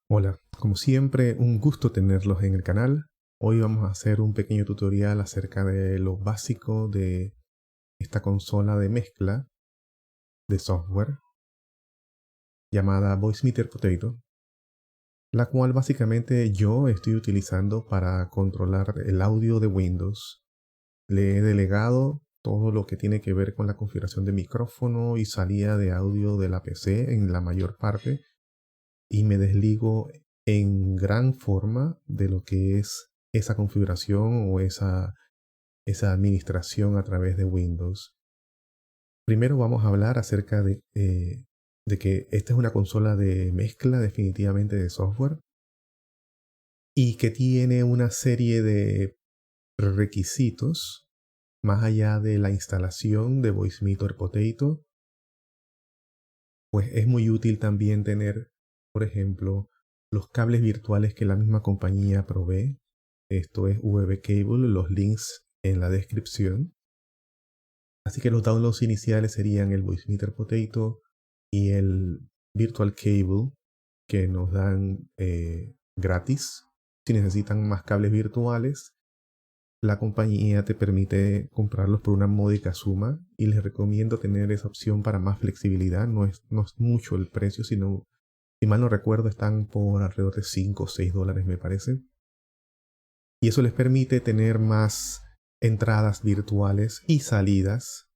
Hola, como siempre, un gusto tenerlos en el canal. Hoy vamos a hacer un pequeño tutorial acerca de lo básico de esta consola de mezcla de software llamada Voicemeeter Potato, la cual básicamente yo estoy utilizando para controlar el audio de Windows. Le he delegado todo lo que tiene que ver con la configuración de micrófono y salida de audio de la PC en la mayor parte, y me desligo en gran forma de lo que es esa configuración o esa administración a través de Windows. Primero vamos a hablar acerca de que esta es una consola de mezcla definitivamente de software y que tiene una serie de requisitos más allá de la instalación de Voicemeeter Potato. Pues es muy útil también tener, por ejemplo, los cables virtuales que la misma compañía provee. Esto es VB Cable, los links en la descripción. Así que los downloads iniciales serían el Voicemeeter Potato y el Virtual Cable que nos dan gratis. Si necesitan más cables virtuales, la compañía te permite comprarlos por una módica suma y les recomiendo tener esa opción para más flexibilidad. No es mucho el precio, sino, si mal no recuerdo, están por alrededor de 5 o 6 dólares, me parece. Y eso les permite tener más entradas virtuales y salidas.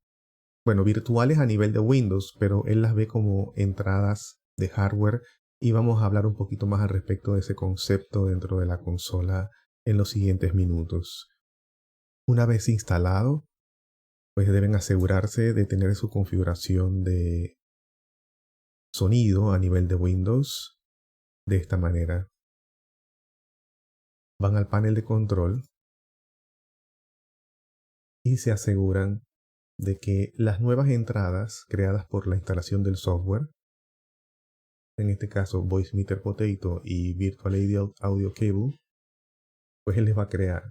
Bueno, virtuales a nivel de Windows, pero él las ve como entradas de hardware y vamos a hablar un poquito más al respecto de ese concepto dentro de la consola en los siguientes minutos. Una vez instalado, pues deben asegurarse de tener su configuración de sonido a nivel de Windows de esta manera. Van al panel de control y se aseguran de que las nuevas entradas creadas por la instalación del software, en este caso Voicemeeter Potato y Virtual Audio Cable, pues él les va a crear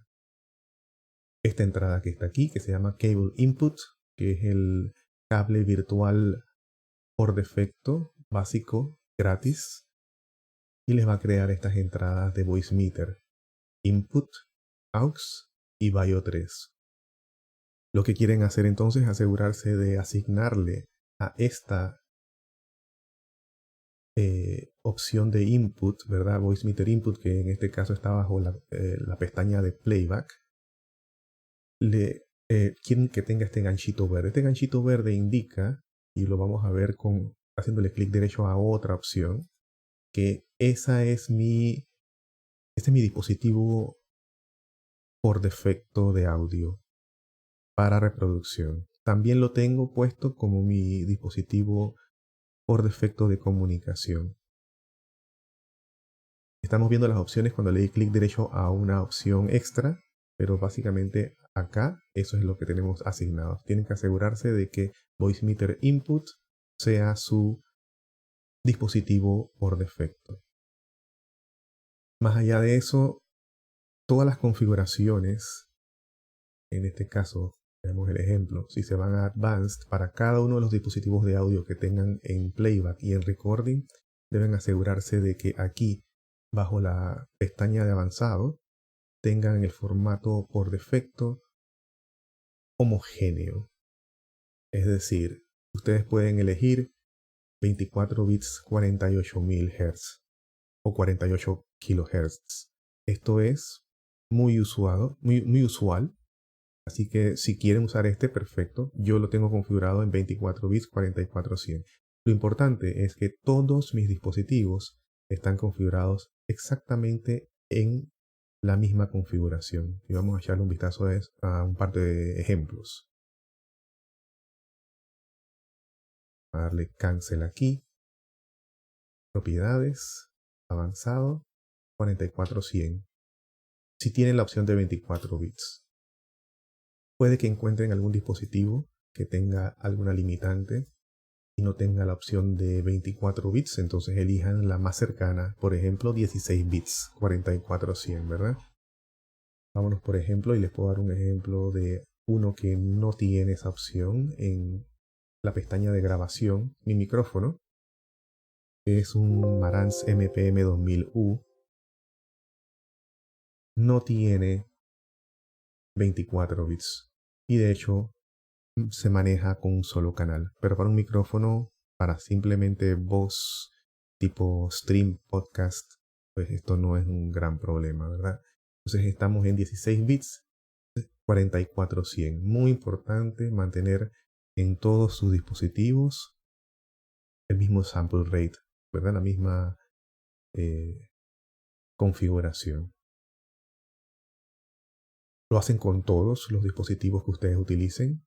esta entrada que está aquí, que se llama Cable Input, que es el cable virtual por defecto, básico, gratis, y les va a crear estas entradas de Voicemeeter, Input, AUX y Bio 3. Lo que quieren hacer entonces es asegurarse de asignarle a esta opción de input, ¿verdad? Voicemeeter Input, que en este caso está bajo la pestaña de Playback. Quieren que tenga este ganchito verde. Este ganchito verde indica, y lo vamos a ver haciéndole clic derecho a otra opción, que este es mi dispositivo por defecto de audio para reproducción. También lo tengo puesto como mi dispositivo por defecto de comunicación. Estamos viendo las opciones cuando le di clic derecho a una opción extra, pero básicamente acá eso es lo que tenemos asignado. Tienen que asegurarse de que Voicemeeter Input sea su dispositivo por defecto. Más allá de eso, todas las configuraciones, en este caso, veamos el ejemplo, si se van a Advanced, para cada uno de los dispositivos de audio que tengan en Playback y en Recording, deben asegurarse de que aquí, bajo la pestaña de avanzado, tengan el formato por defecto homogéneo. Es decir, ustedes pueden elegir 24 bits 48.000 Hz o 48 kHz. Esto es muy usual. Así que si quieren usar este, perfecto. Yo lo tengo configurado en 24 bits 4400. Lo importante es que todos mis dispositivos están configurados exactamente en la misma configuración. Y vamos a echarle un vistazo a un par de ejemplos. A darle cancel aquí. Propiedades. Avanzado. 4400. Si tienen la opción de 24 bits. Puede que encuentren algún dispositivo que tenga alguna limitante y no tenga la opción de 24 bits, entonces elijan la más cercana, por ejemplo 16 bits, 4400, ¿verdad? Vámonos por ejemplo y les puedo dar un ejemplo de uno que no tiene esa opción en la pestaña de grabación, mi micrófono, que es un Marantz MPM 2000U, no tiene 24 bits y de hecho se maneja con un solo canal. Pero para un micrófono, para simplemente voz tipo stream podcast, pues esto no es un gran problema, ¿verdad? Entonces estamos en 16 bits, 4400. Muy importante mantener en todos sus dispositivos el mismo sample rate, ¿verdad? La misma configuración. Lo hacen con todos los dispositivos que ustedes utilicen,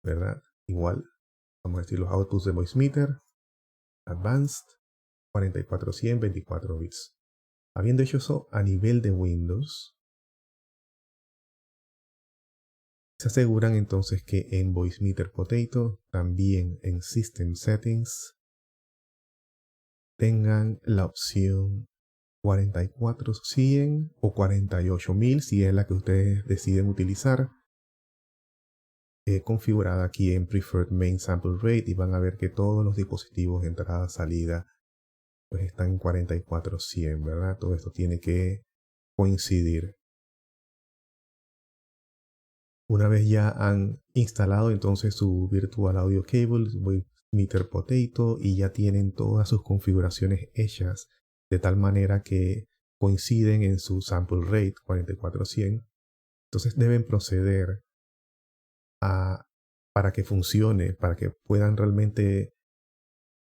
¿verdad? Igual, vamos a decir los outputs de Voicemeeter, Advanced, 4400, 24 bits. Habiendo hecho eso a nivel de Windows, se aseguran entonces que en Voicemeeter Potato, también en System Settings, tengan la opción 4400 o 48000 si es la que ustedes deciden utilizar, configurada aquí en Preferred Main Sample Rate, y van a ver que todos los dispositivos de entrada-salida pues están en 4400, ¿verdad? Todo esto tiene que coincidir. Una vez ya han instalado entonces su Virtual Audio Cable, Voicemeeter Potato, y ya tienen todas sus configuraciones hechas de tal manera que coinciden en su sample rate 4400, entonces deben proceder para que funcione, para que puedan realmente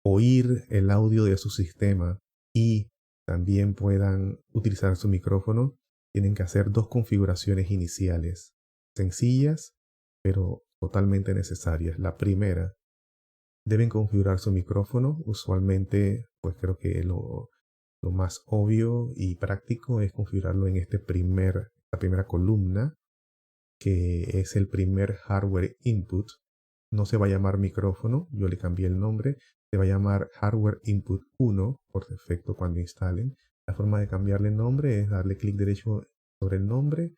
oír el audio de su sistema y también puedan utilizar su micrófono. Tienen que hacer dos configuraciones iniciales, sencillas, pero totalmente necesarias. La primera, deben configurar su micrófono. Usualmente, pues creo que lo más obvio y práctico es configurarlo en la primera columna, que es el primer hardware input. No se va a llamar micrófono, yo le cambié el nombre, se va a llamar hardware input 1 por defecto cuando instalen. La forma de cambiarle el nombre es darle clic derecho sobre el nombre,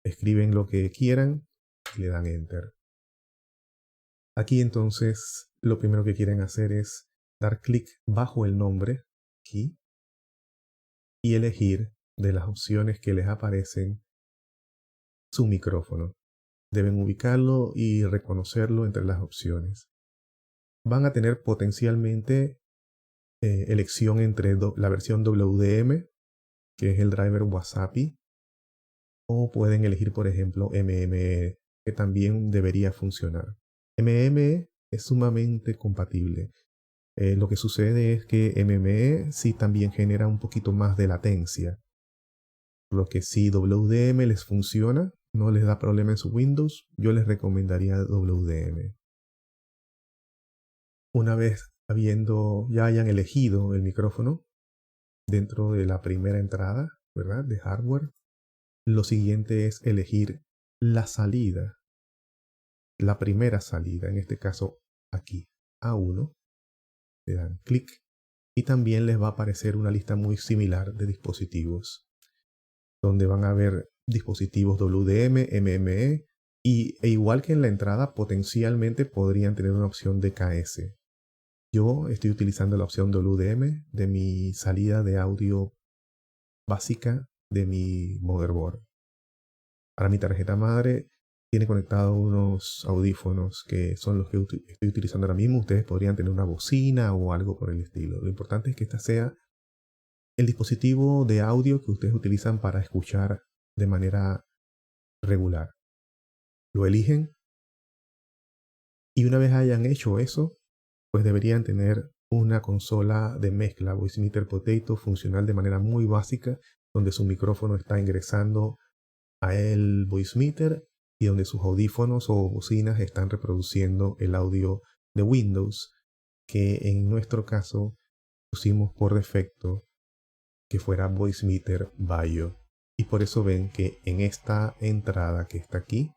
escriben lo que quieran y le dan enter. Aquí entonces lo primero que quieren hacer es dar clic bajo el nombre aquí y elegir de las opciones que les aparecen su micrófono. Deben ubicarlo y reconocerlo entre las opciones. Van a tener potencialmente elección entre la versión WDM, que es el driver Wasapi, o pueden elegir, por ejemplo, MME, que también debería funcionar. MME es sumamente compatible. Lo que sucede es que MME sí también genera un poquito más de latencia. Lo que si WDM les funciona, no les da problema en su Windows, yo les recomendaría WDM. Una vez ya hayan elegido el micrófono dentro de la primera entrada, ¿verdad?, de hardware, lo siguiente es elegir la salida, la primera salida, en este caso aquí, A1, le dan clic y también les va a aparecer una lista muy similar de dispositivos, donde van a ver dispositivos WDM, MME, e igual que en la entrada, potencialmente podrían tener una opción DKS. Yo estoy utilizando la opción WDM de mi salida de audio básica de mi motherboard. Para mi tarjeta madre tiene conectado unos audífonos que son los que estoy utilizando ahora mismo. Ustedes podrían tener una bocina o algo por el estilo. Lo importante es que este sea el dispositivo de audio que ustedes utilizan para escuchar de manera regular. Lo eligen y una vez hayan hecho eso, pues deberían tener una consola de mezcla Voicemeeter Potato funcional de manera muy básica, donde su micrófono está ingresando a el Voicemeeter y donde sus audífonos o bocinas están reproduciendo el audio de Windows, que en nuestro caso pusimos por defecto que fuera Voicemeeter Vaio. Y por eso ven que en esta entrada que está aquí,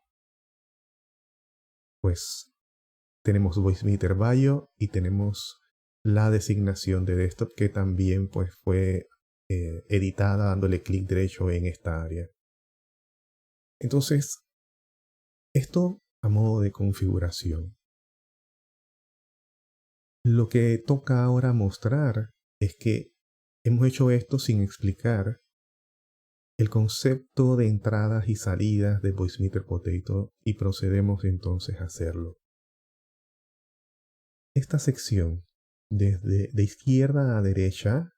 pues tenemos Voicemeeter Vaio y tenemos la designación de desktop, que también pues fue editada dándole clic derecho en esta área. Entonces, esto a modo de configuración. Lo que toca ahora mostrar es que hemos hecho esto sin explicar el concepto de entradas y salidas de Voicemeeter Potato y procedemos entonces a hacerlo. Esta sección, desde de izquierda a derecha,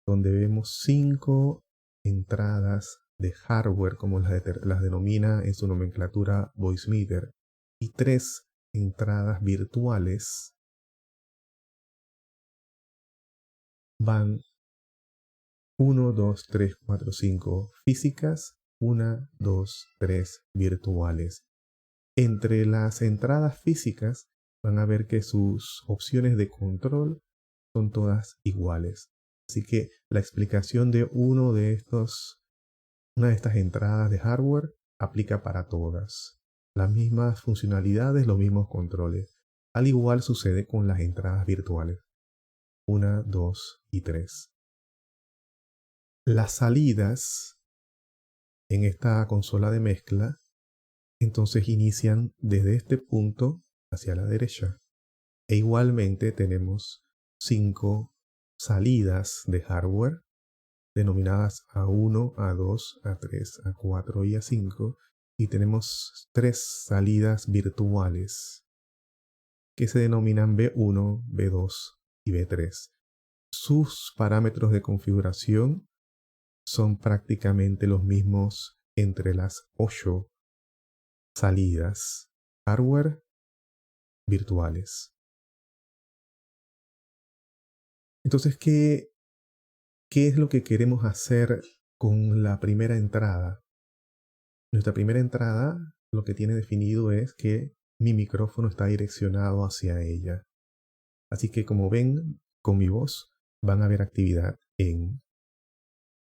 donde vemos 5 entradas de hardware, como las denomina en su nomenclatura Voicemeeter, y 3 entradas virtuales, van 1, 2, 3, 4, 5 físicas, 1, 2, 3 virtuales. Entre las entradas físicas van a ver que sus opciones de control son todas iguales. Así que la explicación de una de estas entradas de hardware aplica para todas. Las mismas funcionalidades, los mismos controles. Al igual sucede con las entradas virtuales. 1, 2 y 3. Las salidas en esta consola de mezcla entonces inician desde este punto hacia la derecha. E igualmente tenemos 5 salidas de hardware denominadas A1, A2, A3, A4 y A5. Y tenemos 3 salidas virtuales que se denominan B1, B2 y B3. Sus parámetros de configuración son prácticamente los mismos entre las 8 salidas hardware virtuales. Entonces, ¿qué es lo que queremos hacer con la primera entrada? Nuestra primera entrada lo que tiene definido es que mi micrófono está direccionado hacia ella. Así que como ven, con mi voz van a haber actividad en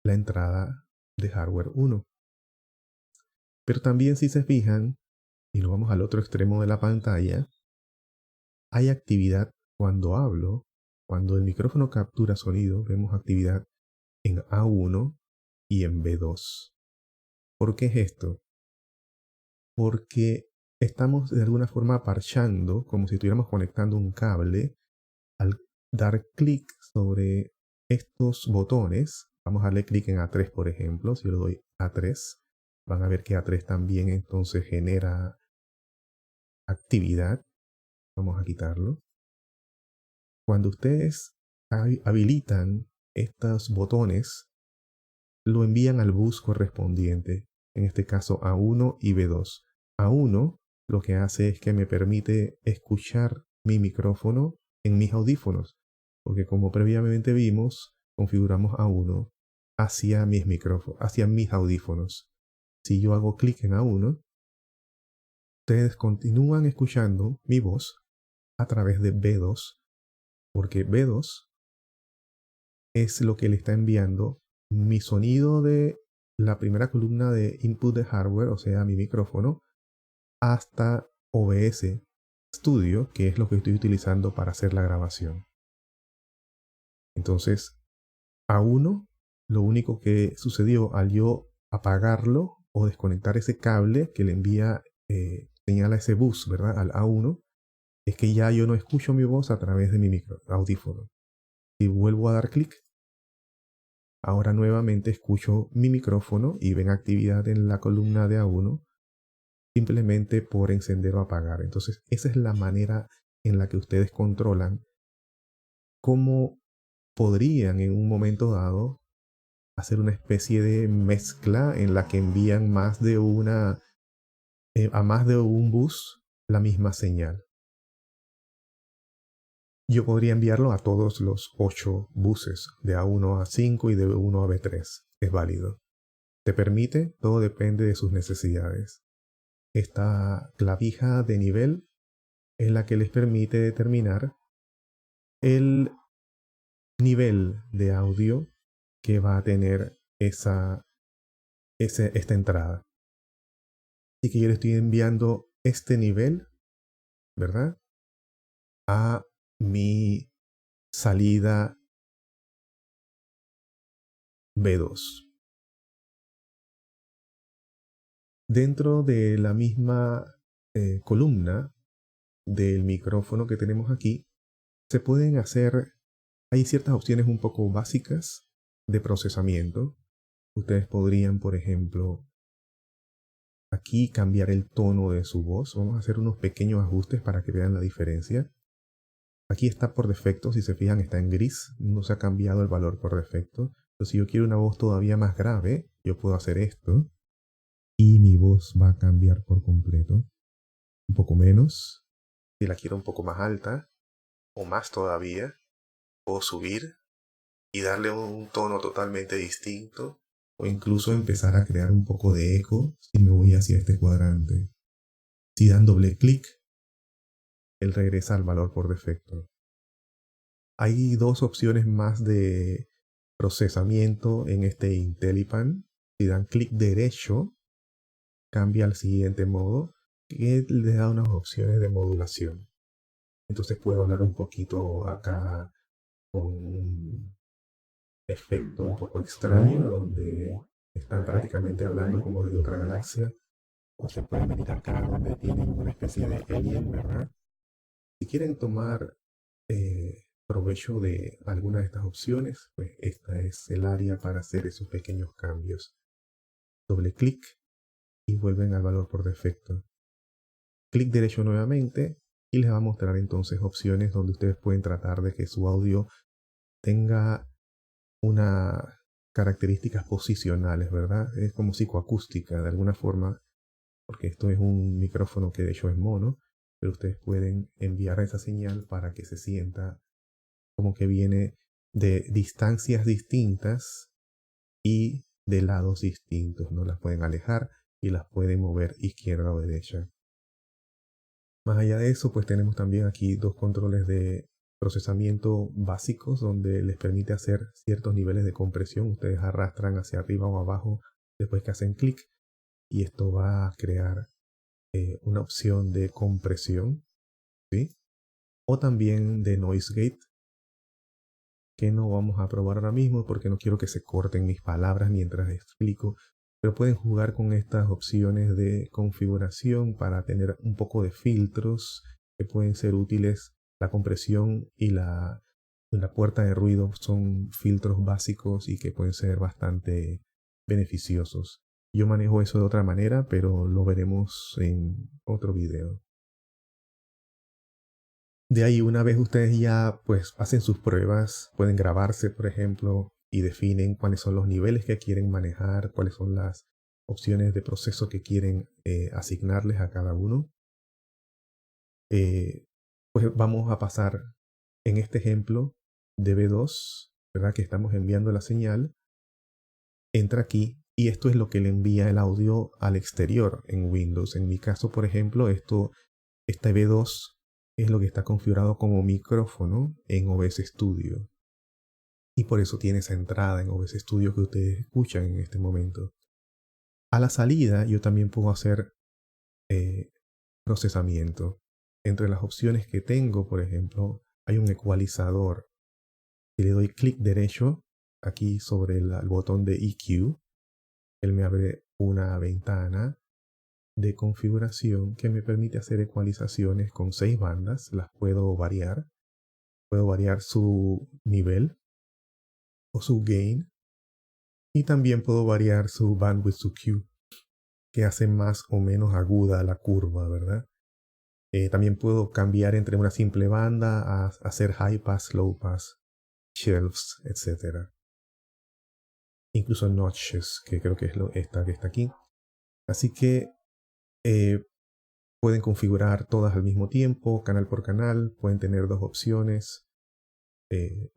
la entrada de hardware 1. Pero también si se fijan, y nos vamos al otro extremo de la pantalla, hay actividad cuando hablo. Cuando el micrófono captura sonido, vemos actividad en A1 y en B2. ¿Por qué es esto? Porque estamos de alguna forma parchando, como si estuviéramos conectando un cable. Al dar clic sobre estos botones, vamos a darle clic en A3 por ejemplo. Si yo le doy A3, van a ver que A3 también entonces genera actividad. Vamos a quitarlo. Cuando ustedes habilitan estos botones, lo envían al bus correspondiente, en este caso A1 y B2. A1 lo que hace es que me permite escuchar mi micrófono en mis audífonos, porque como previamente vimos, configuramos A1 hacia mis micrófonos, hacia mis audífonos. Si yo hago clic en A1, ustedes continúan escuchando mi voz a través de B2, porque B2 es lo que le está enviando mi sonido de la primera columna de input de hardware, o sea, mi micrófono, hasta OBS Studio, que es lo que estoy utilizando para hacer la grabación. Entonces, A1, lo único que sucedió al yo apagarlo o desconectar ese cable que le envía señal a ese bus, ¿verdad? Al A1, es que ya yo no escucho mi voz a través de mi audífono. Si vuelvo a dar clic, ahora nuevamente escucho mi micrófono y ven actividad en la columna de A1 simplemente por encender o apagar. Entonces, esa es la manera en la que ustedes controlan cómo podrían en un momento dado hacer una especie de mezcla en la que envían a más de un bus la misma señal. Yo podría enviarlo a todos los 8 buses, de A1 a 5 y de B1 a B3. Es válido. ¿Te permite? Todo depende de sus necesidades. Esta clavija de nivel es la que les permite determinar el nivel de audio que va a tener esta entrada. Así que yo le estoy enviando este nivel, ¿verdad?, a mi salida B2. Dentro de la misma columna del micrófono que tenemos aquí, Se pueden hacer, hay ciertas opciones un poco básicas de procesamiento. Ustedes podrían, por ejemplo, aquí cambiar el tono de su voz. Vamos a hacer unos pequeños ajustes para que vean la diferencia. Aquí está por defecto, si se fijan está en gris, no se ha cambiado el valor por defecto. Entonces si yo quiero una voz todavía más grave, yo puedo hacer esto y mi voz va a cambiar por completo. Un poco menos. Si la quiero un poco más alta o más todavía, puedo subir y darle un tono totalmente distinto o incluso empezar a crear un poco de eco si me voy hacia este cuadrante. Si dan doble clic, él regresa al valor por defecto. Hay dos opciones más de procesamiento en este IntelliPan. Si dan clic derecho, cambia al siguiente modo, que le da unas opciones de modulación. Entonces puedo hablar un poquito acá con un efecto un poco extraño, donde están prácticamente hablando como de otra galaxia. O se pueden venir acá donde tienen una especie de alien, ¿verdad? Si quieren tomar provecho de alguna de estas opciones, pues esta es el área para hacer esos pequeños cambios. Doble clic y vuelven al valor por defecto. Clic derecho nuevamente y les va a mostrar entonces opciones donde ustedes pueden tratar de que su audio tenga unas características posicionales, ¿verdad? Es como psicoacústica de alguna forma, porque esto es un micrófono que de hecho es mono, pero ustedes pueden enviar esa señal para que se sienta como que viene de distancias distintas y de lados distintos, ¿no? Las pueden alejar y las pueden mover izquierda o derecha. Más allá de eso, pues tenemos también aquí dos controles de procesamiento básicos donde les permite hacer ciertos niveles de compresión. Ustedes arrastran hacia arriba o abajo después que hacen clic y esto va a crear una opción de compresión, ¿sí? O también de noise gate, que no vamos a probar ahora mismo porque no quiero que se corten mis palabras mientras explico, pero pueden jugar con estas opciones de configuración para tener un poco de filtros que pueden ser útiles. La compresión y la puerta de ruido son filtros básicos y que pueden ser bastante beneficiosos. Yo manejo eso de otra manera, pero lo veremos en otro video. De ahí, una vez ustedes ya pues hacen sus pruebas, pueden grabarse, por ejemplo, y definen cuáles son los niveles que quieren manejar, cuáles son las opciones de proceso que quieren asignarles a cada uno. Pues vamos a pasar en este ejemplo de B2, ¿verdad? Que estamos enviando la señal. Entra aquí y esto es lo que le envía el audio al exterior en Windows. En mi caso, por ejemplo, este B2 es lo que está configurado como micrófono en OBS Studio. Y por eso tiene esa entrada en OBS Studio que ustedes escuchan en este momento. A la salida yo también puedo hacer procesamiento. Entre las opciones que tengo, por ejemplo, hay un ecualizador. Si le doy clic derecho aquí sobre el botón de EQ, él me abre una ventana de configuración que me permite hacer ecualizaciones con 6 bandas. Las puedo variar. Puedo variar su nivel o su gain. Y también puedo variar su bandwidth to Q, que hace más o menos aguda la curva, ¿verdad? También puedo cambiar entre una simple banda a hacer high pass, low pass, shelves, etc. Incluso notches, que creo que es esta que está aquí. Así que pueden configurar todas al mismo tiempo, canal por canal. Pueden tener dos opciones.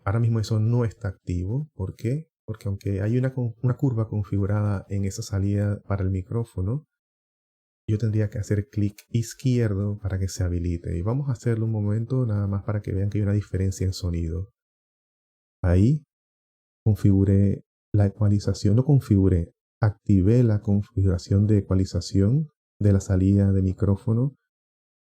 Ahora mismo eso no está activo. ¿Por qué? Porque aunque hay una curva configurada en esa salida para el micrófono, yo tendría que hacer clic izquierdo para que se habilite. Y vamos a hacerlo un momento nada más para que vean que hay una diferencia en sonido. Ahí configuré la ecualización, no configuré, activé la configuración de ecualización de la salida de micrófono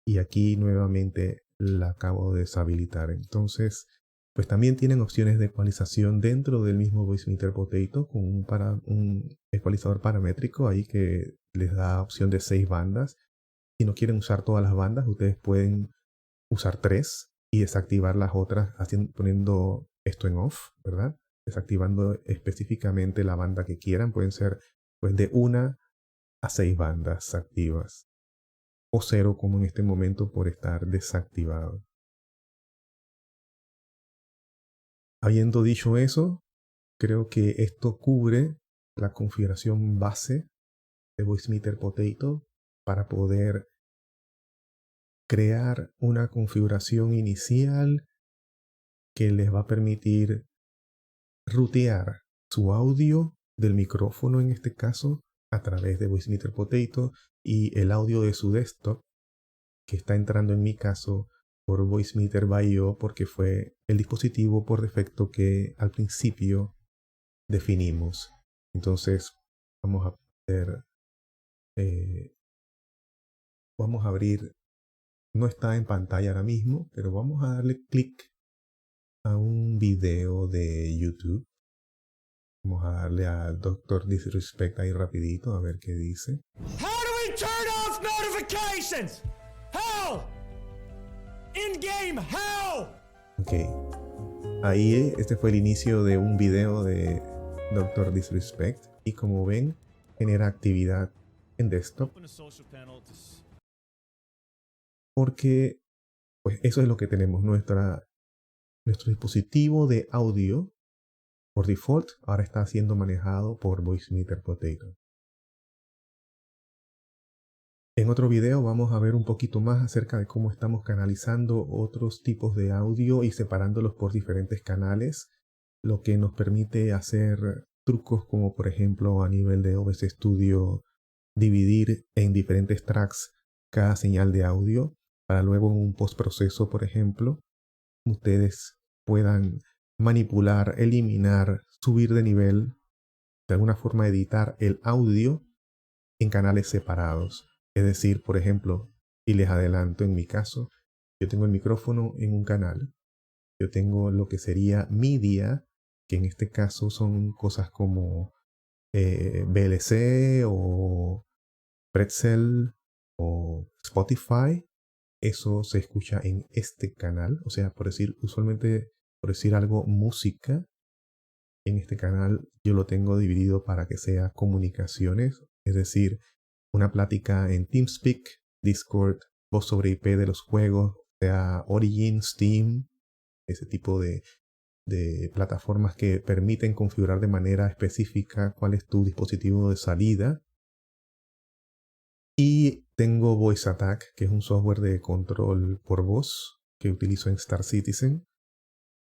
y aquí nuevamente la acabo de deshabilitar. Entonces, pues también tienen opciones de ecualización dentro del mismo Voicemeeter Potato con un ecualizador paramétrico ahí que les da opción de 6 bandas. Si no quieren usar todas las bandas, ustedes pueden usar 3 y desactivar las otras poniendo esto en off, ¿verdad? Desactivando específicamente la banda que quieran. Pueden ser pues de 1 a 6 bandas activas o 0 como en este momento por estar desactivado. Habiendo dicho eso, creo que esto cubre la configuración base de Voicemeeter Potato para poder crear una configuración inicial que les va a permitir rutear su audio del micrófono en este caso a través de Voicemeeter Potato y el audio de su desktop que está entrando en mi caso por Voicemeeter by.io porque fue el dispositivo por defecto que al principio definimos. Entonces vamos a hacer, vamos a abrir, no está en pantalla ahora mismo, pero vamos a darle clic a un video de YouTube. Vamos a darle a Dr. Disrespect ahí rapidito a ver qué dice. How do we turn off notifications? How? In game, how? Ok. Ahí este fue el inicio de un video de Dr. Disrespect y como ven genera actividad en desktop porque pues eso es lo que tenemos, nuestro dispositivo de audio por default ahora está siendo manejado por Voicemeeter Potato. En otro video vamos a ver un poquito más acerca de cómo estamos canalizando otros tipos de audio y separándolos por diferentes canales, lo que nos permite hacer trucos como por ejemplo a nivel de OBS Studio dividir en diferentes tracks cada señal de audio para luego en un postproceso por ejemplo ustedes puedan manipular, eliminar, subir de nivel, de alguna forma editar el audio en canales separados. Es decir, por ejemplo, y les adelanto en mi caso, yo tengo el micrófono en un canal, yo tengo lo que sería media, que en este caso son cosas como VLC o Pretzel o Spotify. Eso se escucha en este canal, o sea, por decir, usualmente, por decir algo, música, en este canal yo lo tengo dividido para que sea comunicaciones, es decir, una plática en TeamSpeak, Discord, voz sobre IP de los juegos, sea Origin, Steam, ese tipo de plataformas que permiten configurar de manera específica cuál es tu dispositivo de salida. Y tengo Voice Attack, que es un software de control por voz que utilizo en Star Citizen,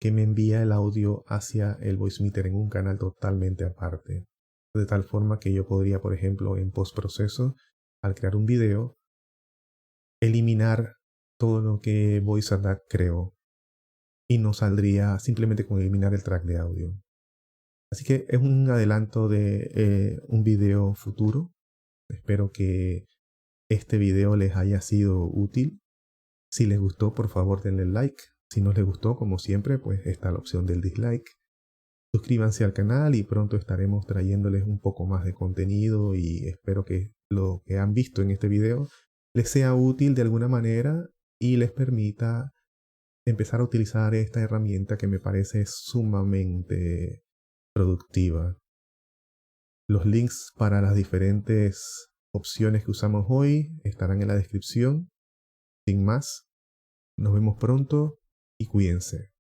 que me envía el audio hacia el Voicemeeter en un canal totalmente aparte. De tal forma que yo podría, por ejemplo, en postproceso, al crear un video, eliminar todo lo que Voice Attack creó. Y no saldría simplemente con eliminar el track de audio. Así que es un adelanto de un video futuro. Espero que este video les haya sido útil. Si les gustó, por favor denle like. Si no les gustó, como siempre, pues está la opción del dislike. Suscríbanse al canal y pronto estaremos trayéndoles un poco más de contenido y espero que lo que han visto en este video les sea útil de alguna manera y les permita empezar a utilizar esta herramienta que me parece sumamente productiva. Los links para las diferentes opciones que usamos hoy estarán en la descripción. Sin más, nos vemos pronto y cuídense.